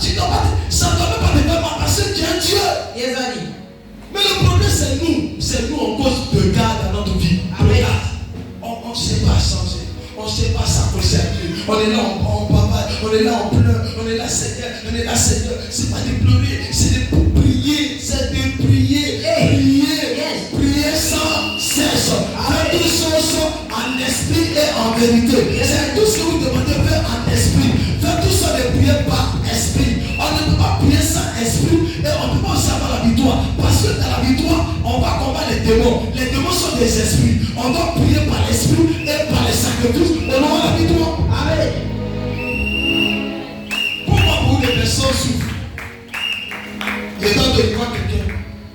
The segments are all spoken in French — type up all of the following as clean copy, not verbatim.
tu dois pas, ça ne doit même pas te faire mal parce que tu es un Dieu. Yes, Daddy. Mais le problème c'est nous en cause de garde dans notre vie. Regarde, on ne sait pas changer, on ne sait pas s'accrocher à Dieu. On est là, on papa, on est là, on pleure, on est là Seigneur, c'est pas de pleurer, c'est de prier, prier sans cesse. Faites toutes choses en esprit et en vérité. C'est tout ce que vous demandez de faire en esprit. Faites tout ça de prier par esprit. On ne peut pas prier sans esprit et on ne peut pas aussi avoir la victoire. Parce que dans la victoire, on va combattre les démons. Les démons sont des esprits. On doit prier par l'esprit et par les sacrifices. On aura la victoire. Amen. Pourquoi beaucoup de personnes souffrent? Et quand je vois quelqu'un,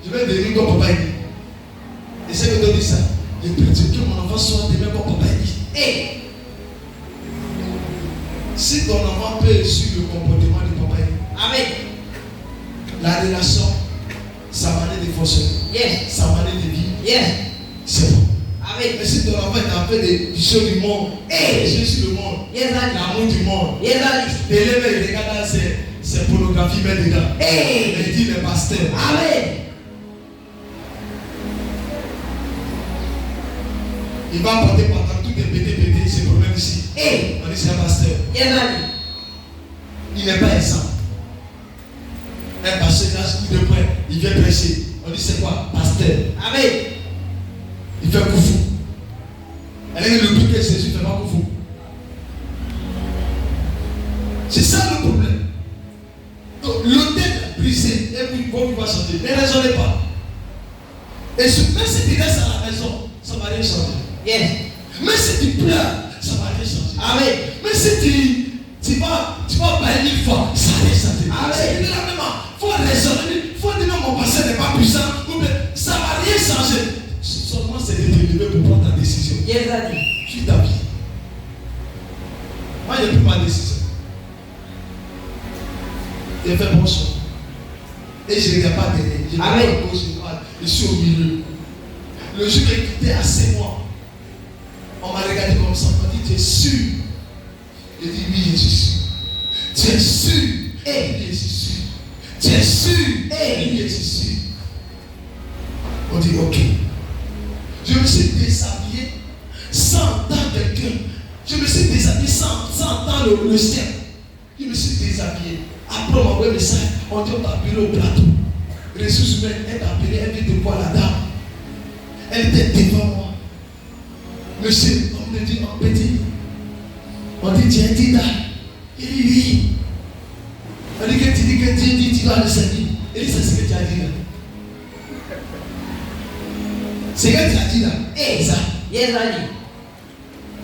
je vais devenir comme papa dit. Essaye de donner ça. Je prie que mon enfant soit demain comme papa dit. Hey. Si ton enfant peut suivre le comportement du papa dit. Amen. La relation, sa manière de fonctionner. Yes. Sa manière de vivre. Yes. C'est bon. Amen. Mais si ton enfant est en fait des choses du monde, Jésus le monde, l'amour du monde, l'élève regarde ses pornographies, mais dedans. Il dit le pasteur. Amen. Il va porter pendant tout est pété, c'est problème ici. On dit c'est un pasteur. Il n'est pas exempt. Un pasteur, il a ce coup de poing, il vient prêcher. On dit c'est quoi? Pasteur. Amen. Il fait koufou. Elle est le but que Jésus fait pas koufou. C'est ça le problème. Donc l'autel est brisé et puis il va changer. Ne raisonnez pas. Et même si tu restes à la maison, ça va rien changer. Yes. Mais si tu pleures, ça va rien changer. Amen. Mais si tu vas bailler 1000 fois, ça va rien changer. Amen. Il faut raisonner. Il faut dire que mon passé n'est pas puissant. Ça ne va rien changer. Seulement c'est de te lever pour prendre ta décision. Yes, Daddy. Suis ta vie. Moi, je n'ai plus ma décision. J'ai fait bon choix. Et je ne regarde pas derrière. Je ne regarde pas gauche et droite. Je suis au milieu. Le jour que j'ai quitté à 6 mois, on m'a regardé comme ça. On m'a dit, tu es sûr? J'ai dit, oui, je suis sûr. Tu es sûr? Oui, je suis sûr. Tu es sûr? Oui, je suis sûr. On dit, ok. Je me suis déshabillé sans entendre quelqu'un. Je me suis déshabillé sans entendre le ciel. Je me suis déshabillé. Après, on m'a envoyé un message. On dit, on t'a appelé au plateau. Ressources humaines, elle t'a appelé, elle vient te voir la dame. Elle était devant moi. Monsieur, on me dit, mon petit. On dit, tu es Tita. Il dit, oui. On dit que tu dis que Dieu dit, tu dois le servir. Il dit, c'est ce que tu as dit là. C'est ce que tu as dit là. Et ça. Yes, Daddy.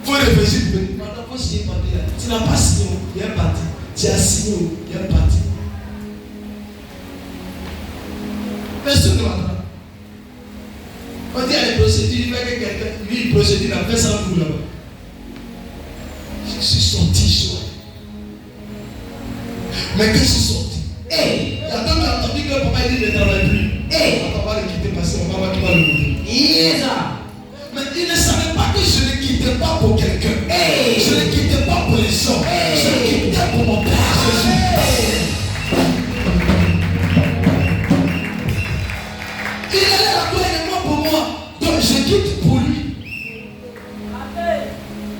Il faut réfléchir. Maintenant, il faut signer un papier là. Tu n'as pas signé, il y a un parti. Tu as signé, il y a un parti. Personne ne m'entend. On dit à les procédures, il va que quelqu'un, lui, il procédure, il a fait ça pour là-bas. Je suis sorti chaud. Mais quand je suis sorti, il y a d'autres qui ont entendu que le papa dit ne travaille plus. On va le quitter parce qu'on va le quitter. Mais il ne savait pas que je ne quittais pas pour quelqu'un. Je ne quittais pas pour les gens. Je quittais pour mon Père Jésus. Il allait la gloire pour moi. Donc je quitte pour lui.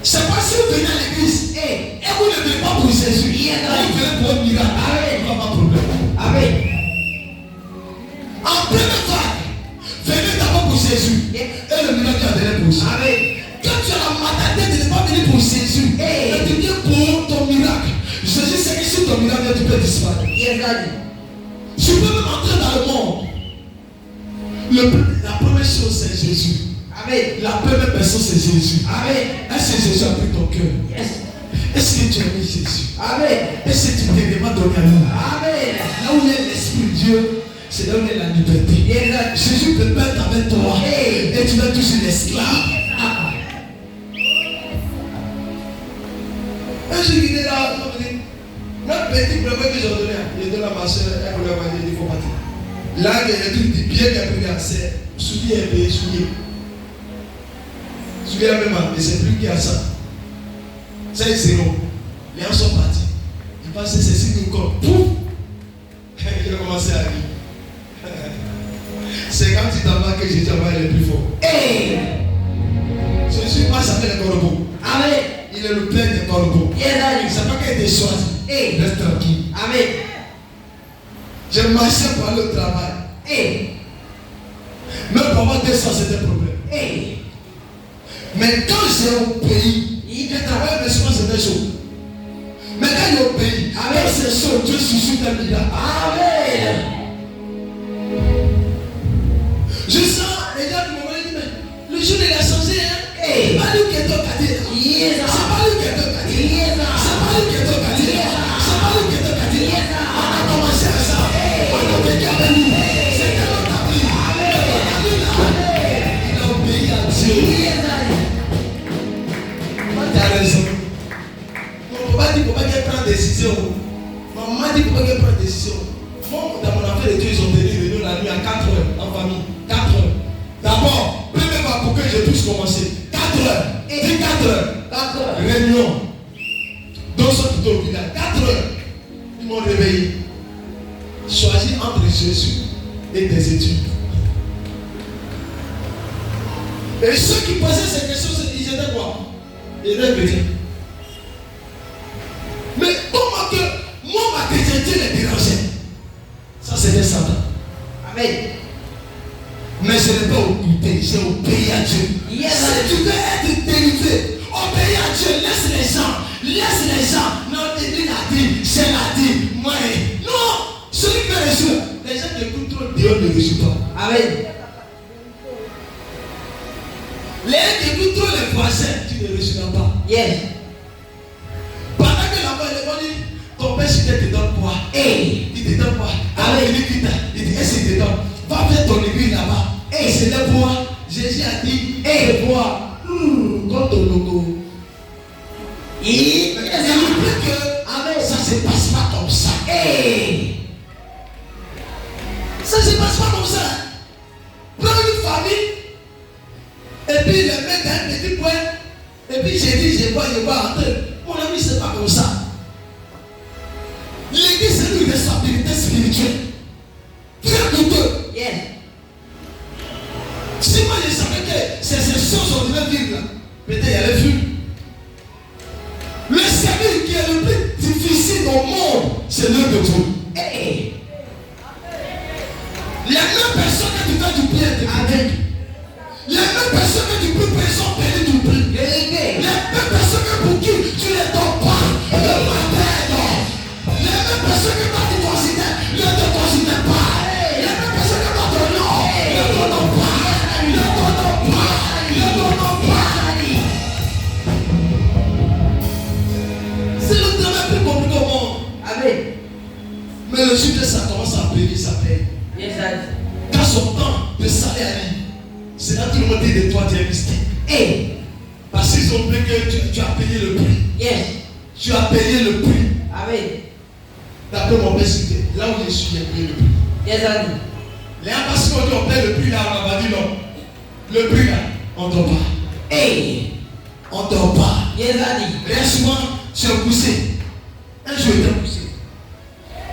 C'est pas si vous venez à l'église et vous ne venez pas pour Jésus. Vous venez pour un miracle. Il n'y a pas de problème. Amen. En pleine vague, venez d'abord pour Jésus. Et le miracle a donné pour ça. Amen. Quand tu as la maternité de ne pas venir pour Jésus, mais tu viens pour ton miracle. Jésus sait que si ton miracle, tu peux disparaître. Tu peux même entrer dans le monde. La première chose, c'est Jésus. Amen. La première personne, c'est Jésus. Amen. Est-ce que Jésus a pris ton cœur? Yes. Est-ce que tu aimes Jésus? Amen. Est-ce que tu t'es vraiment donné à nous? Amen. Là où il y a l'Esprit de Dieu, c'est là où il y a la liberté. Yes. Jésus peut mettre avec toi. Hey. Et tu vas toucher l'esclave. Un jour, il est là, même petit problème que j'ai donné, il est dans la machine, elle voulait avoir des faut partir. Là, il y a des trucs bien qu'elle c'est soulier un peu, soulier. Soulier même, mais c'est plus qu'il y a ça. Ça est zéro. Les gens sont partis. Il passer ceci encore. Pouf! Il a commencé à rire. C'est quand tu t'en vas que Jésus va aller plus fort. Hey. Jésus passe avec les corbeaux. Amen. Il est le père des corbeaux. Yes, C'est pas qu'il a été choisi. hey. Reste tranquille. Amen. J'ai marché pour aller au travail. Hey. Même pour avoir 200, c'était un problème. Hey. Mais quand j'ai obéi, il travaille, mais souvent c'était chaud. Mais quand il obéit, alors c'est chaud, Dieu suscite un miracle. Amen. Je sens les gens du moment, ils disent, mais le jour il a changé, hein? Hey. C'est pas lui qui est ton quartier. Yes. C'est pas lui qui est ton quartier. Yes. C'est pas lui qui est ton quartier. C'est pas lui qui est ton quartier. Yes. On a commencé à ça. On a vécu avec lui. C'est que l'on t'a pris. Il a obéi à Dieu. Tu as raison. Mon papa dit qu'il ne faut pas qu'elle prenne décision. Maman dit qu'il ne faut pas qu'elle prenne décision. Moi, dans mon affaire de Dieu, ils ont tenu réunion la nuit à 4 heures en famille. 4 heures. D'abord, premier pour que je puisse commencer. 4 heures. Dis 4 heures. 4 heures. Réunion. Deux sont plutôt au village. 4 heures. Ils m'ont réveillé. Choisis entre Jésus et tes études. Et ceux qui posaient ces questions, ils étaient quoi? Ils étaient chrétiens. Mais comment que moi, ma chrétienté les dérangeait? Ça, c'était Satan. Amen. Mais je n'ai pas occulté, j'ai obéi à Dieu. Yes. Si tu veux être délivré, obéis à Dieu, laisse les gens. Non, il a dit, c'est l'a dit, moi. Non, celui qui veut réussir, les gens qui écoutent trop, Dieu ne réussit pas. Amen. Les gens qui écoutent trop les voisins, tu ne réussiras pas. Yes. Pendant que là-bas, il est dit, ton père, si tu te donne quoi? Hey. Il te donne quoi? Amen. Il dit, est-ce qu'il te donne? Va faire ton église là-bas. Et c'est le bois. Jésus a dit, le bois. Comme ton logo. Il dit que Amen, ça ne se passe pas comme ça. Hey. Ça ne se passe pas comme ça. Prends une famille. Et puis les mettre dans un petit point. Et puis j'ai dit, je vois entrer. Mon ami, ce n'est pas comme ça. L'église, c'est une responsabilité spirituelle. Très coûteux. Yes. Si moi je savais que c'est ces choses qu'on devait vivre là, peut-être il y a le flux. Le service qui est le plus difficile au monde, c'est l'œuvre de Dieu. Hey. Les mêmes personnes que tu fais du bien te critiquent. Les mêmes personnes que tu peux payer sont payées du prix. Les mêmes personnes que pour qui tu ne les donnes pas. Le matin, les mêmes personnes que toi tu considères, ne te considèrent pas. Les mêmes personnes que toi tu non, ne te donnent pas. Ne te donnent pas. Ne te donnent pas. C'est le travail plus compliqué au monde. Amen. Mais le jour que ça commence à payer, ça paye. Yes. Quand son temps de salaire arrive, c'est là tout le monde dit de toi, tu es mystique. Hey. Parce qu'ils ont oublié que tu as payé le prix. Yes. Tu as payé le prix. Amen. D'après mon père, c'était là où je suis, j'ai payé le prix. Yes. Les ambassadeurs ont dit on paye le prix là, on m'a dit non. Le prix là, on ne dort pas. Hey. On ne dort pas. Yes. Bien souvent, je suis poussé. Un jour, il était poussé.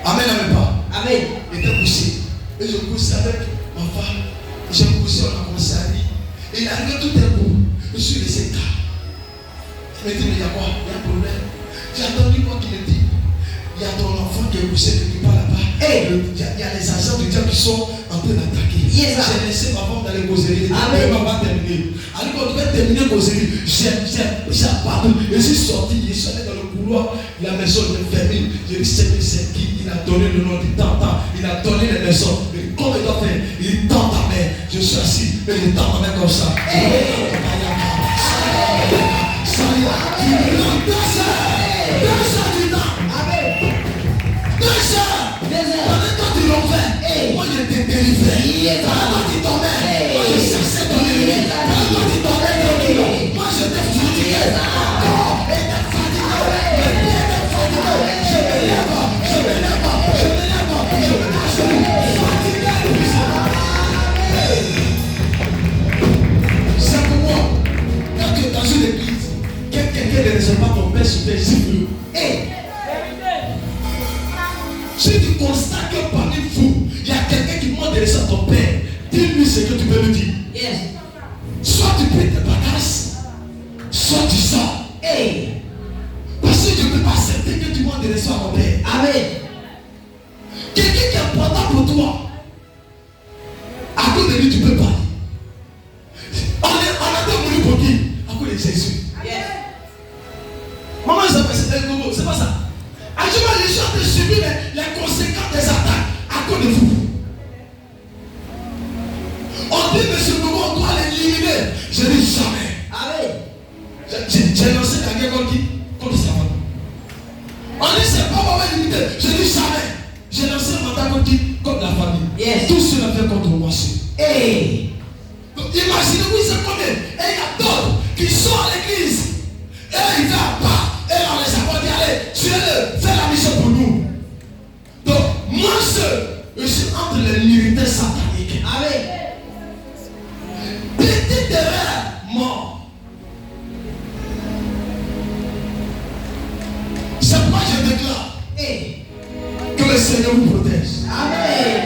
Amen, n'aime pas. Amen. Il était poussé. Et je poussais avec ma femme. J'ai poussé, on a commencé à rire. Et il a arrivé tout un coup. Je suis laissé calme. Il m'a dit, mais il y a quoi? Il y a un problème. J'ai entendu quoi qu'il me dit. Il y a ton enfant qui est poussé quelque part là-bas. Hey. Il y a les agents du diable qui sont en train d'attaquer. Yes. J'ai laissé ma femme dans les causeries. Amen. Elle va terminer. Alors qu'on devait terminer causerie, j'ai apparu. Et je suis sorti. Je suis allé dans le couloir. La maison est fermée. J'ai dit, c'est qui? Il a donné le nom du Tantan. Il a donné les maisons. Et comme il doit faire, il tend ta main. Je suis assis. Et il tend ma main comme ça. Hey. Moi je t'ai délivré. Moi je tombais. Moi je cherchais ton ennemi. Moi je tombais. Moi je t'ai fatigué. Et t'es fatigué. Je me lève. C'est pour moi. Quand tu es dans une église, quelqu'un ne reçoit pas ton père sur tes constates que parmi vous, il y a quelqu'un qui demande de laisser à ton père, dis-lui ce que tu peux lui dire. Yes. Soit tu payes tes bagages, soit tu sors. Hey. Parce que je ne peux pas accepter que tu demandes de laisser à mon père. Amen. Quelqu'un qui est important pour toi, à cause de lui, tu peux parler. On a demandé pour qui? À cause de Jésus. Yes. Maman, c'est pas ça. Actuellement, les gens ont subi les conséquences des attaques à cause de vous. On dit, monsieur Gogo, on doit l'éliminer. Je dis jamais. Amen. J'ai lancé la guerre contre qui? Contre sa femme. On dit, c'est pas maman limité. Je dis jamais. J'ai lancé un mandat contre qui? Contre la famille. Yes. Tout cela fait contre moi seul. Hey. Donc imaginez-vous, c'est combien? Et il y a d'autres qui sont à l'église. Et ils viennent à part. Et on les a pas dit, allez, tuez-le, fais la mission pour nous. Donc, moi seul, je suis entre les militaires sataniques. Amen. Petite erreur, mort. C'est pourquoi je déclare Hey. que le Seigneur vous protège. Amen.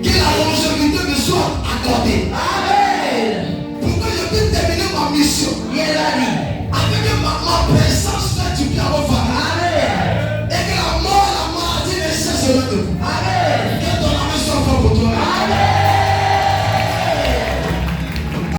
Que la longévité me soit accordée. Amen. Pour que je puisse terminer ma mission. Yes, Daddy. Avec ma paix.